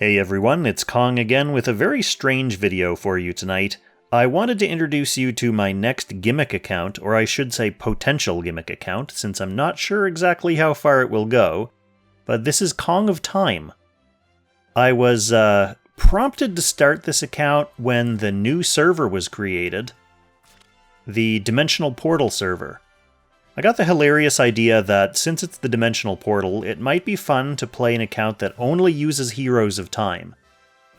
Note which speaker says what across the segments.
Speaker 1: Hey everyone, it's Kong again with a very strange video for you tonight. I wanted to introduce you to my next Gimmick account, or I should say potential Gimmick account, since I'm not sure exactly how far it will go, but this is Kong of Time. I was prompted to start this account when the new server was created, the Dimensional Portal server. I got the hilarious idea that since it's the Dimensional Portal, it might be fun to play an account that only uses Heroes of Time.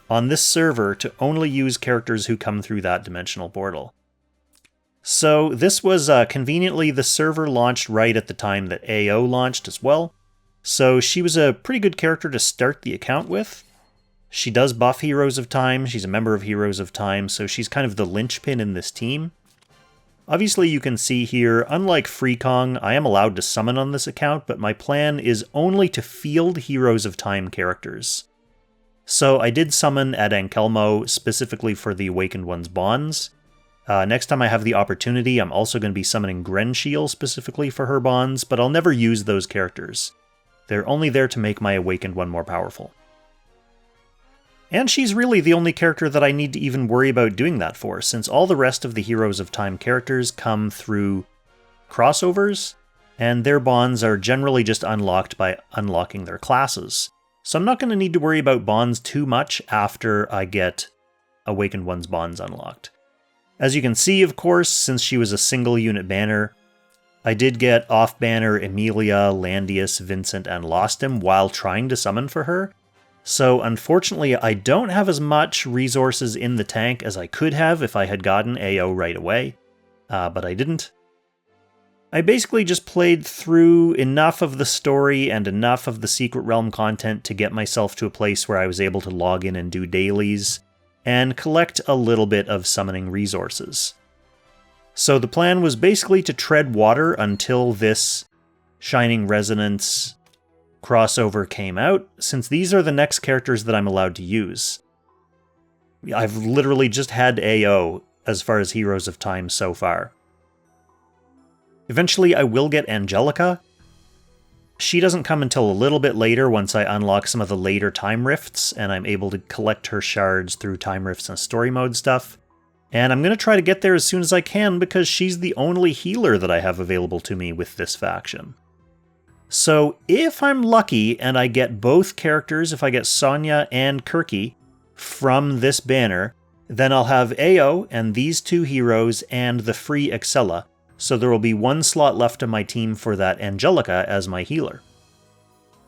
Speaker 1: On this server, to only use characters who come through that Dimensional Portal. So this was conveniently the server launched right at the time that AO launched as well. So she was a pretty good character to start the account with. She does buff Heroes of Time, she's a member of Heroes of Time, so she's kind of the linchpin in this team. Obviously you can see here, unlike Free Kong, I am allowed to summon on this account, but my plan is only to field Heroes of Time characters. So I did summon at Ankelmo specifically for the Awakened One's bonds. Next time I have the opportunity, I'm also going to be summoning Grenshiel specifically for her bonds, but I'll never use those characters. They're only there to make my Awakened One more powerful. And she's really the only character that I need to even worry about doing that for, since all the rest of the Heroes of Time characters come through crossovers, and their bonds are generally just unlocked by unlocking their classes. So I'm not going to need to worry about bonds too much after I get Awakened One's bonds unlocked. As you can see, of course, since she was a single unit banner, I did get off-banner Emilia, Landius, Vincent, and Lost Him while trying to summon for her. So unfortunately, I don't have as much resources in the tank as I could have if I had gotten AO right away, but I didn't. I basically just played through enough of the story and enough of the Secret Realm content to get myself to a place where I was able to log in and do dailies, and collect a little bit of summoning resources. So the plan was basically to tread water until this Shining Resonance crossover came out, since these are the next characters that I'm allowed to use. I've literally just had AO as far as Heroes of Time so far. Eventually I will get Angelica. She doesn't come until a little bit later once I unlock some of the later time rifts, and I'm able to collect her shards through time rifts and story mode stuff. And I'm going to try to get there as soon as I can because she's the only healer that I have available to me with this faction. So if I'm lucky and I get both characters, if I get Sonia and Kirika from this banner, then I'll have AO and these two heroes and the free Excella, so there will be one slot left on my team for that Angelica as my healer.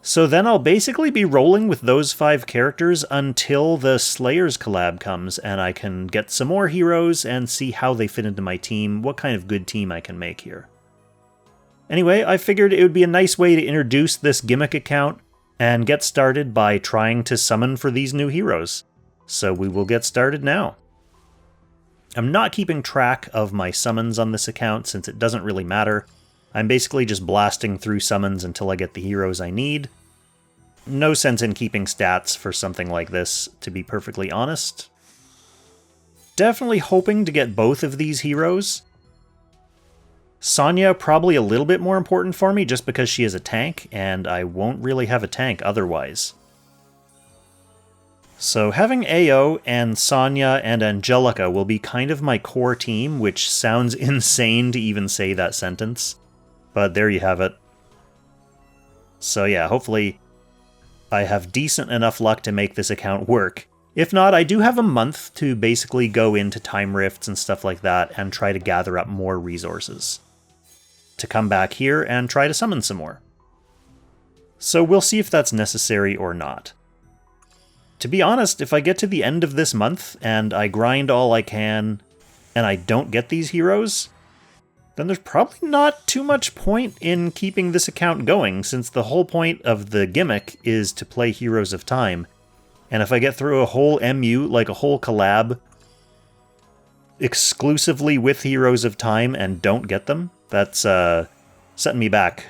Speaker 1: So then I'll basically be rolling with those 5 characters until the Slayers collab comes and I can get some more heroes and see how they fit into my team, what kind of good team I can make here. Anyway, I figured it would be a nice way to introduce this Gimmick account and get started by trying to summon for these new heroes. So we will get started now. I'm not keeping track of my summons on this account since it doesn't really matter. I'm basically just blasting through summons until I get the heroes I need. No sense in keeping stats for something like this, to be perfectly honest. Definitely hoping to get both of these heroes. Sonia probably a little bit more important for me just because she is a tank, and I won't really have a tank otherwise. So having AO and Sonia and Angelica will be kind of my core team, which sounds insane to even say that sentence. But there you have it. So yeah, hopefully I have decent enough luck to make this account work. If not, I do have a month to basically go into time rifts and stuff like that and try to gather up more resources to come back here and try to summon some more. So we'll see if that's necessary or not. To be honest, if I get to the end of this month and I grind all I can and I don't get these heroes, then there's probably not too much point in keeping this account going, since the whole point of the Gimmick is to play Heroes of Time. And if I get through a whole MU, like a whole collab, exclusively with Heroes of Time and don't get them, that's setting me back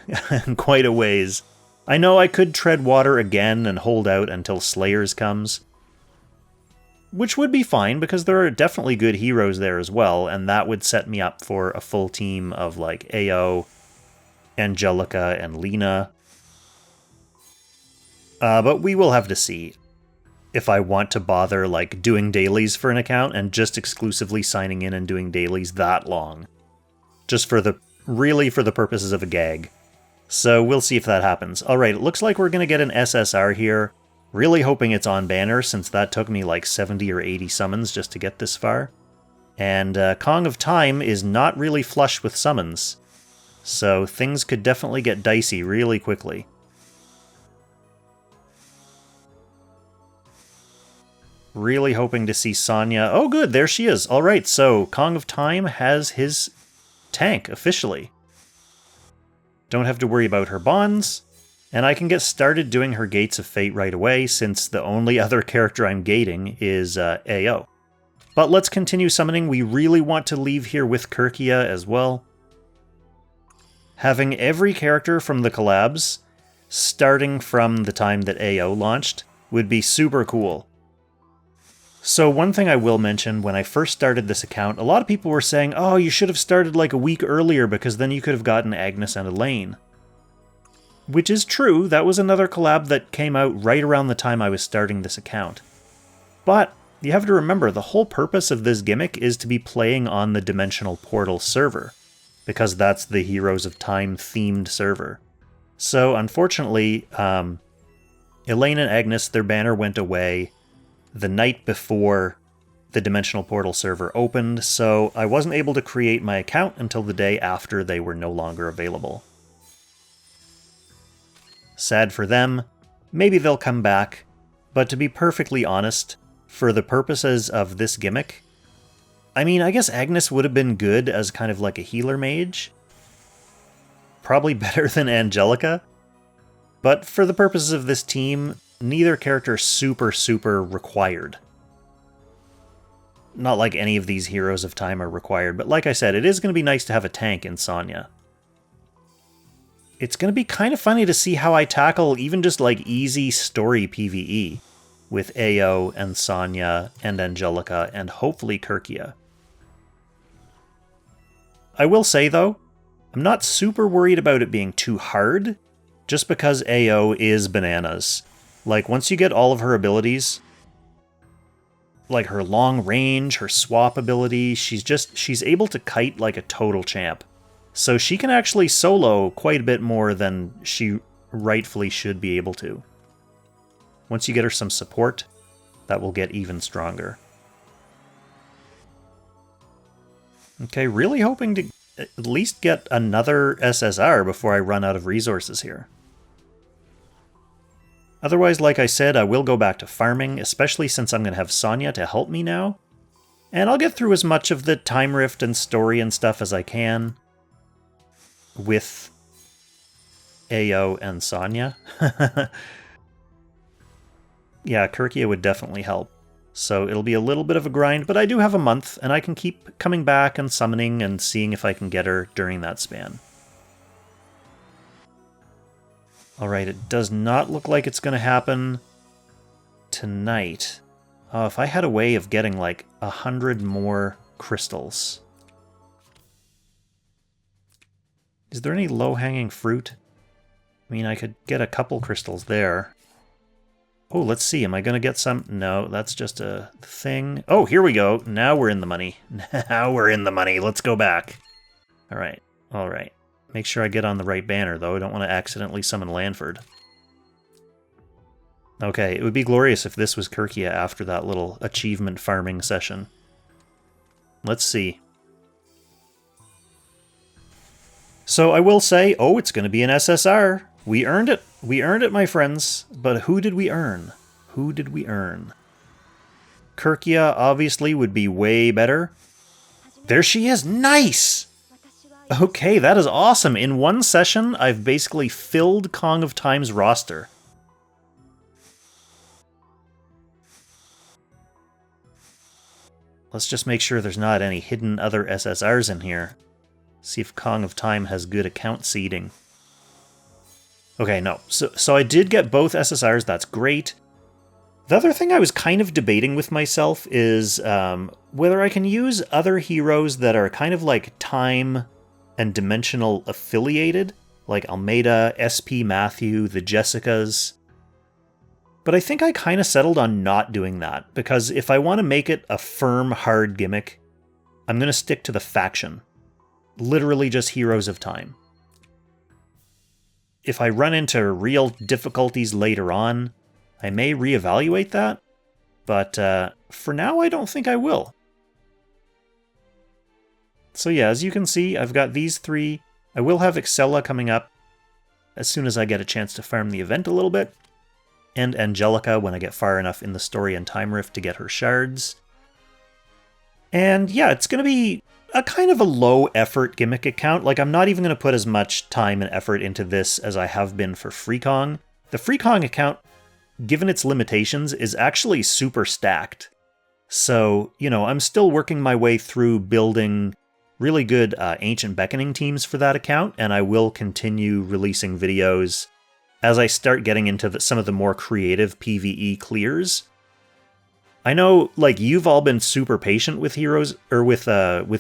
Speaker 1: quite a ways. I know I could tread water again and hold out until Slayers comes, which would be fine because there are definitely good heroes there as well, and that would set me up for a full team of like AO, Angelica, and Lena. But we will have to see. if I want to bother like doing dailies for an account and just exclusively signing in and doing dailies that long. Just for the purposes of a gag. So we'll see if that happens. Alright, it looks like we're going to get an SSR here. Really hoping it's on banner, since that took me like 70 or 80 summons just to get this far. And Kong of Time is not really flush with summons. So things could definitely get dicey really quickly. Really hoping to see Sonia. Oh good, there she is. Alright, so Kong of Time has his tank officially. Don't have to worry about her bonds. And I can get started doing her Gates of Fate right away, since the only other character I'm gating is AO. But let's continue summoning. We really want to leave here with Kirika as well. Having every character from the collabs, starting from the time that AO launched, would be super cool. So one thing I will mention, when I first started this account, a lot of people were saying, oh, you should have started like a week earlier because then you could have gotten Agnes and Elaine. Which is true, that was another collab that came out right around the time I was starting this account. But you have to remember, the whole purpose of this gimmick is to be playing on the Dimensional Portal server, because that's the Heroes of Time themed server. So unfortunately, Elaine and Agnes, their banner went away the night before the Dimensional Portal server opened, so I wasn't able to create my account until the day after they were no longer available. Sad for them. Maybe they'll come back. But to be perfectly honest, for the purposes of this gimmick, I mean, I guess Agnes would have been good as kind of like a healer mage. Probably better than Angelica. But for the purposes of this team, neither character super required. Not like any of these Heroes of Time are required, but like I said, it is going to be nice to have a tank in Sonia. It's going to be kind of funny to see how I tackle even just like easy story PvE with AO and Sonia and Angelica and hopefully Kirika. I will say though, I'm not super worried about it being too hard, just because AO is bananas. Like once you get all of her abilities, like her long range, her swap ability, she's able to kite like a total champ. So she can actually solo quite a bit more than she rightfully should be able to. Once you get her some support, that will get even stronger. Okay, really hoping to at least get another SSR before I run out of resources here. Otherwise, like I said, I will go back to farming, especially since I'm going to have Sonia to help me now. And I'll get through as much of the time rift and story and stuff as I can with AO and Sonia. Yeah, Kirika would definitely help. So it'll be a little bit of a grind, but I do have a month, and I can keep coming back and summoning and seeing if I can get her during that span. Alright, it does not look like it's going to happen tonight. Oh, if I had a way of getting like 100 more crystals. Is there any low-hanging fruit? I mean, I could get a couple crystals there. Oh, let's see. Am I going to get some? No, that's just a thing. Oh, here we go. Now we're in the money. Now we're in the money. Let's go back. All right. All right. Make sure I get on the right banner, though. I don't want to accidentally summon Lanford. Okay, it would be glorious if this was Kirika after that little achievement farming session. Let's see. So I will say, oh, it's going to be an SSR. We earned it. We earned it, my friends. But who did we earn? Who did we earn? Kirika obviously would be way better. There she is. Nice! Okay, that is awesome. In one session, I've basically filled Kong of Time's roster. Let's just make sure there's not any hidden other SSRs in here. See if Kong of Time has good account seeding. Okay, no. So I did get both SSRs. That's great. The other thing I was kind of debating with myself is whether I can use other heroes that are kind of like time and dimensional affiliated, like Almeida, SP Matthew, the Jessicas. But I think I kind of settled on not doing that, because if I want to make it a firm, hard gimmick, I'm going to stick to the faction. Literally just Heroes of Time. If I run into real difficulties later on, I may reevaluate that, but for now I don't think I will. So yeah, as you can see, I've got these three. I will have Excella coming up as soon as I get a chance to farm the event a little bit, and Angelica when I get far enough in the story and time rift to get her shards. And yeah, it's going to be a kind of a low-effort gimmick account. Like, I'm not even going to put as much time and effort into this as I have been for Freekong. The Freekong account, given its limitations, is actually super stacked. So, you know, I'm still working my way through building really good Ancient Beckoning teams for that account, and I will continue releasing videos as I start getting into some of the more creative PvE clears. I know, like, you've all been super patient with Heroes, or with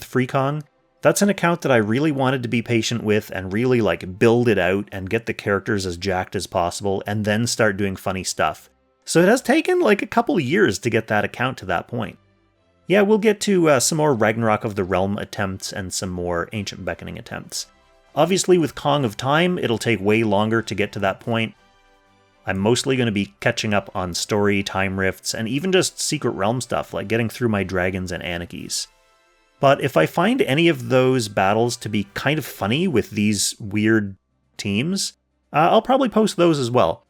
Speaker 1: Freekong. That's an account that I really wanted to be patient with and really, like, build it out and get the characters as jacked as possible and then start doing funny stuff. So it has taken, like, a couple years to get that account to that point. Yeah, we'll get to some more Ragnarok of the Realm attempts and some more Ancient Beckoning attempts. Obviously, with Kong of Time, it'll take way longer to get to that point. I'm mostly going to be catching up on story, time rifts, and even just Secret Realm stuff, like getting through my dragons and Anarchies. But if I find any of those battles to be kind of funny with these weird teams, I'll probably post those as well.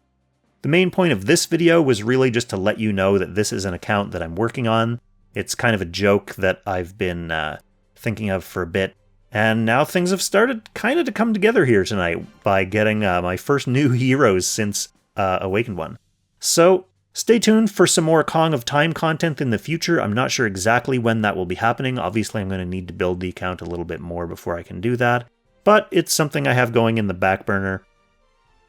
Speaker 1: The main point of this video was really just to let you know that this is an account that I'm working on. It's kind of a joke that I've been thinking of for a bit. And now things have started kind of to come together here tonight by getting my first new heroes since Awakened One. So stay tuned for some more Kong of Time content in the future. I'm not sure exactly when that will be happening. Obviously, I'm going to need to build the account a little bit more before I can do that. But it's something I have going in the back burner.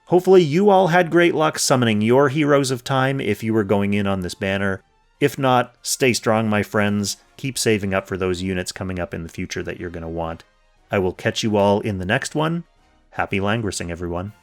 Speaker 1: Hopefully you all had great luck summoning your Heroes of Time if you were going in on this banner. If not, stay strong, my friends. Keep saving up for those units coming up in the future that you're going to want. I will catch you all in the next one. Happy Langrissing, everyone.